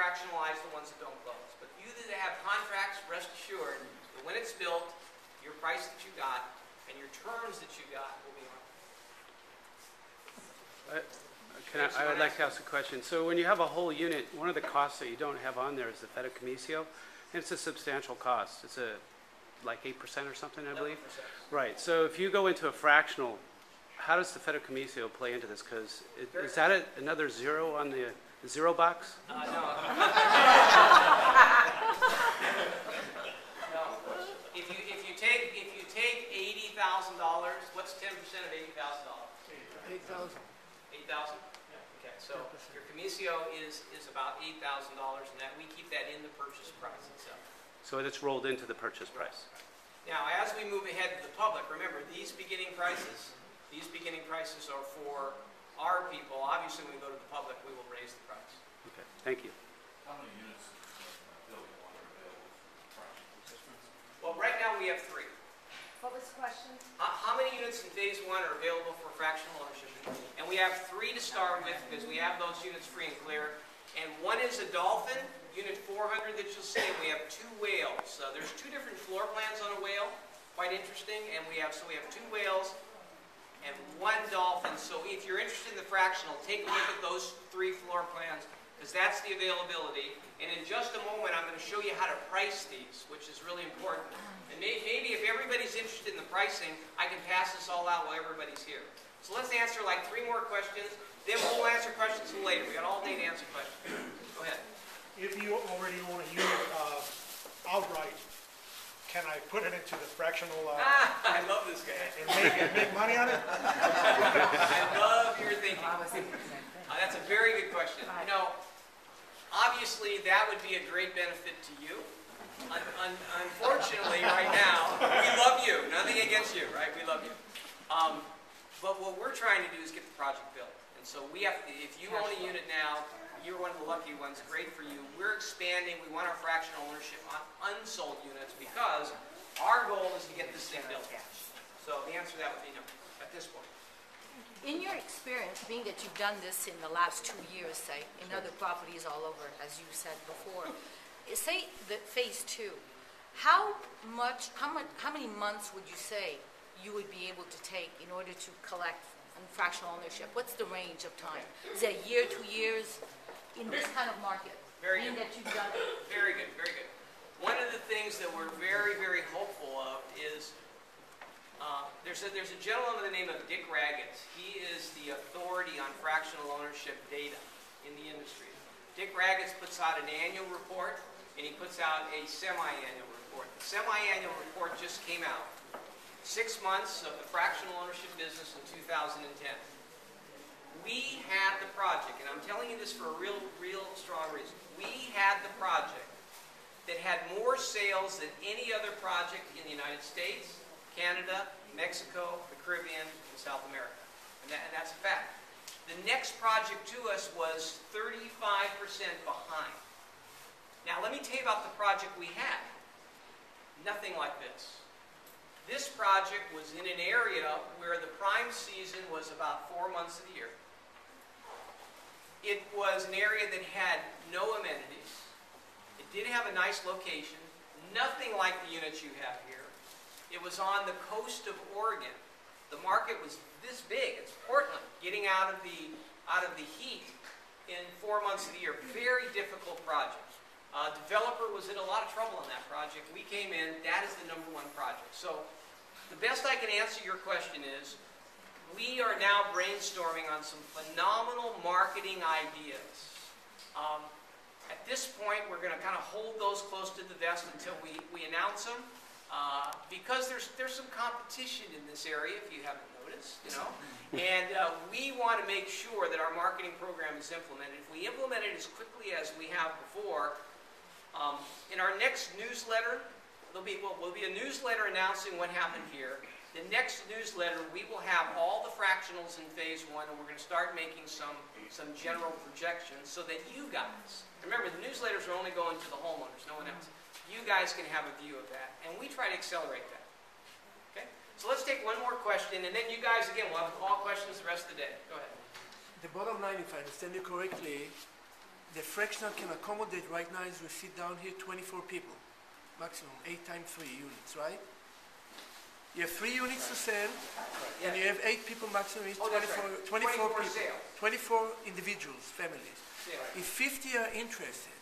fractionalize the ones that don't close. But you that have contracts, rest assured that when it's built, your price that you got and your terms that you got will be on. I would like to ask a question. So when you have a whole unit, one of the costs that you don't have on there is the fideicommissio, and it's a substantial cost. It's like 8% or something, I believe. 11%. Right. So if you go into a fractional, how does the fideicommissio play into this? Because is that another zero on the zero box? No. No. If you take $80,000, what's 10% of $80,000? 8,000. 8,000? Okay, so your commissio is about $8,000, and that we keep that in the purchase price itself. So it's rolled into the purchase price. Now, as we move ahead to the public, remember these beginning prices are for our people. Obviously, when we go to the public, we will raise the price. Okay, thank you. How many units building are available for fractional? Well, right now we have 3. What was the question? How many units in phase 1 are available for fractional ownership? And we have 3 to start with because we have those units free and clear. And one is a Dolphin, unit 400 that you'll see. We have 2 whales. There's 2 different floor plans on a whale, quite interesting. And we have 2 whales and 1 Dolphin. So if you're interested in the fractional, take a look at those 3 floor plans because that's the availability. And in just a moment, I'm going to show you how to price these, which is really important. And maybe if everybody's interested in the pricing, I can pass this all out while everybody's here. So let's answer like 3 more questions. Then we'll answer questions later. We got all day to answer questions. Go ahead. If you already own a unit outright, can I put it into the fractional I love this guy. and make money on it? I love your thinking. That's a very good question. You know, obviously that would be a great benefit to you. Unfortunately, right now, we love you. Nothing against you, right? We love you. But what we're trying to do is get the project built. And so we have to, if you own a unit now, you're one of the lucky ones. Great for you. We're expanding. We want our fractional ownership on unsold units because our goal is to get this thing built. So the answer to that would be no at this point. In your experience, being that you've done this in the last 2 years, say, in other properties all over, as you said before, say the phase 2, how many months would you say you would be able to take in order to collect fractional ownership? What's the range of time? Is it a year, 2 years in this kind of market? Very good. That you've done it? Very good, very good. One of the things that we're very, very hopeful of is there's a gentleman by the name of Dick Raggett. He is the authority on fractional ownership data in the industry. Dick Raggett puts out an annual report, and he puts out a semi-annual report. The semi-annual report just came out. 6 months of the fractional ownership business in 2010. We had the project, and I'm telling you this for a real strong reason. We had the project that had more sales than any other project in the United States, Canada, Mexico, the Caribbean, and South America. And that's a fact. The next project to us was 35% behind. Now let me tell you about the project we had. Nothing like this. This project was in an area where the prime season was about 4 months of the year. It was an area that had no amenities. It did have a nice location, nothing like the units you have here. It was on the coast of Oregon. The market was this big. It's Portland, getting out of the heat in 4 months of the year. Very difficult project. Developer was in a lot of trouble on that project. We came in. That is the #1 project. So the best I can answer your question is we are now brainstorming on some phenomenal marketing ideas. At this point, we're going to kind of hold those close to the vest until we announce them. Because there's some competition in this area, if you haven't noticed, you know. And we want to make sure that our marketing program is implemented. If we implement it as quickly as we have before, in our next newsletter, there'll be a newsletter announcing what happened here. The next newsletter, we will have all the fractionals in phase 1, and we're going to start making some general projections so that you guys, remember the newsletters are only going to the homeowners, no one else. You guys can have a view of that, and we try to accelerate that. Okay? So let's take one more question, and then you guys, again, will have all questions the rest of the day. Go ahead. The bottom line, if I understand you correctly, the fractional can accommodate right now as we sit down here 24 people, maximum, 8 times 3 units, right? You have 3 units to sell, and you have 8 people maximum, it's Oh, that's 24 right. 24 people. sales. 24 individuals, families. Sales. If 50 are interested,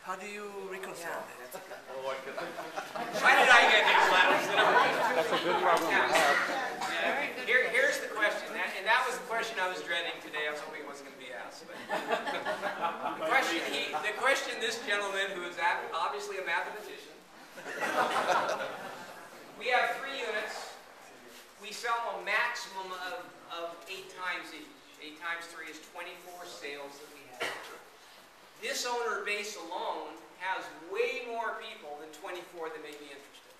how do you reconcile that? Why did I get these letters? That's a good problem to have. Here's the question, and that was the question I was dreading today. I was hoping it wasn't going to be asked. But the question this gentleman, who is obviously a mathematician, we have 3 units. We sell a maximum of 8 times each. 8 times 3 is 24 sales that we have. This owner base alone has way more people than 24 that may be interested.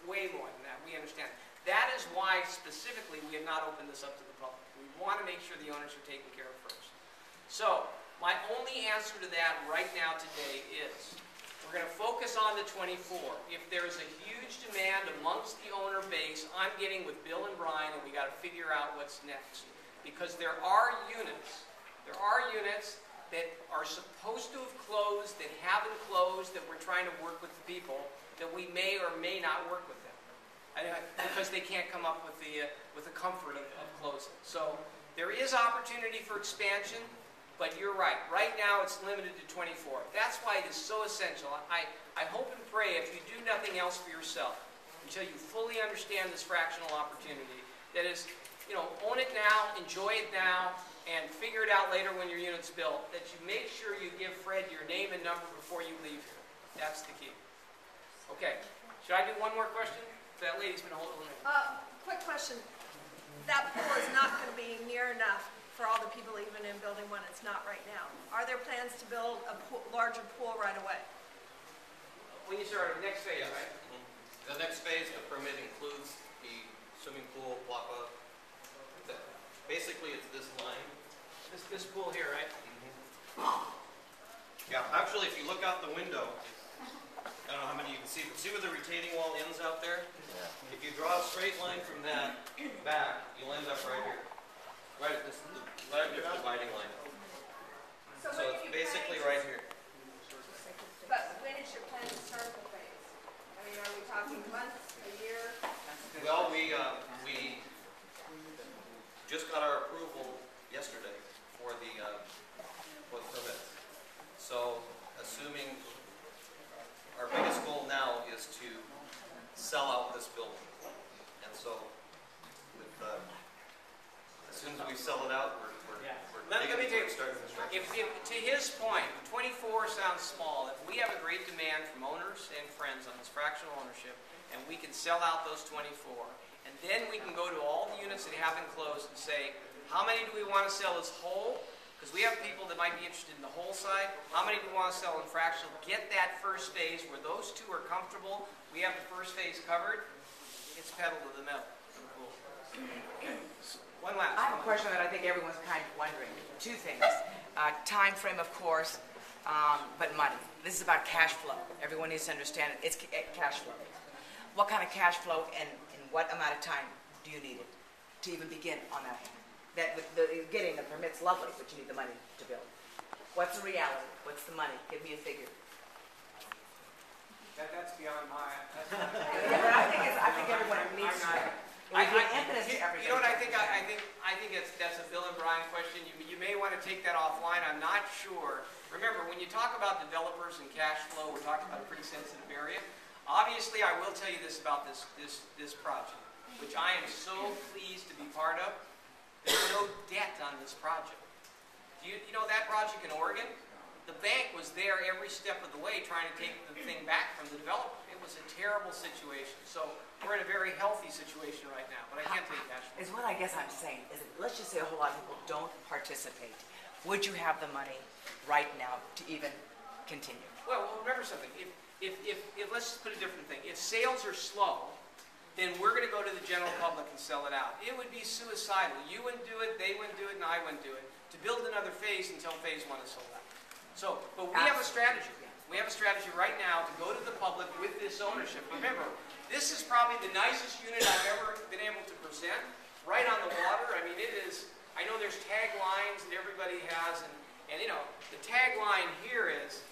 Way more than that, we understand. That is why specifically we have not opened this up to the public. We want to make sure the owners are taken care of first. So, my only answer to that right now today is, we're going to focus on the 24. If there's a huge demand amongst the owner base, I'm getting with Bill and Brian, and we got to figure out what's next. Because there are units that are supposed to have closed, that haven't closed, that we're trying to work with the people, that we may or may not work with them. Because they can't come up with the comfort of closing. So there is opportunity for expansion, but you're right. Right now it's limited to 24. That's why it is so essential. I hope and pray, if you do nothing else for yourself, until you fully understand this fractional opportunity, that is, own it now, enjoy it now, and figure it out later when your unit's built, that you make sure you give Fred your name and number before you leave here. That's the key. Okay, should I do one more question? That lady's been holding it. Quick question. That pool is not going to be near enough for all the people even in building 1. It's not right now. Are there plans to build a larger pool right away? When you start the next phase, Yes. right? The next phase, the permit includes the swimming pool, block-up. Basically, it's this line. This pool here, right? Yeah, actually, if you look out the window, I don't know how many you can see, but see where the retaining wall ends out there? If you draw a straight line from that back, you'll end up right here. Right at this dividing line. So it's basically right here. But when is your plan to start the phase? I mean, are we talking months, a year? Well, we just got our approval yesterday for the permit. So, assuming our biggest goal now is to sell out this building. And so, with, as soon as we sell it out, we're Let me digging tell you, into starting construction. to his point, 24 sounds small. If we have a great demand from owners and friends on this fractional ownership, and we can sell out those 24, and then we can go to all the units that haven't closed and say, how many do we want to sell as whole? Because we have people that might be interested in the whole side. How many do we want to sell in fractional? Get that first phase where those two are comfortable. We have the first phase covered. It's pedal to the metal. One last. I have a question that I think everyone's kind of wondering. 2 things. Time frame, of course, but money. This is about cash flow. Everyone needs to understand it. It's cash flow. What kind of cash flow and in what amount of time do you need it to even begin on that? Getting the permit's lovely, but you need the money to build. What's the reality? What's the money? Give me a figure. That's beyond my. But I think everyone needs to. It would be an impetus to everything. You know what I think? I think that's a Bill and Brian question. You may want to take that offline. I'm not sure. Remember, when you talk about developers and cash flow, we're talking about a pretty sensitive area. Obviously, I will tell you this about this project, which I am so pleased to be part of. There's no debt on this project. You know that project in Oregon? The bank was there every step of the way trying to take the thing back from the developer. It was a terrible situation. So we're in a very healthy situation right now, but I can't take cash flow. Is what I guess I'm saying is, let's just say a whole lot of people don't participate. Would you have the money right now to even continue? Well, remember something. If let's just put a different thing. If sales are slow, then we're going to go to the general public and sell it out. It would be suicidal. You wouldn't do it, they wouldn't do it, and I wouldn't do it, to build another phase until phase 1 is sold out. So, but we have a strategy. We have a strategy right now to go to the public with this ownership. Remember, this is probably the nicest unit I've ever been able to present, right on the water. I mean, it is, I know there's taglines that everybody has, And, you know, the tagline here is,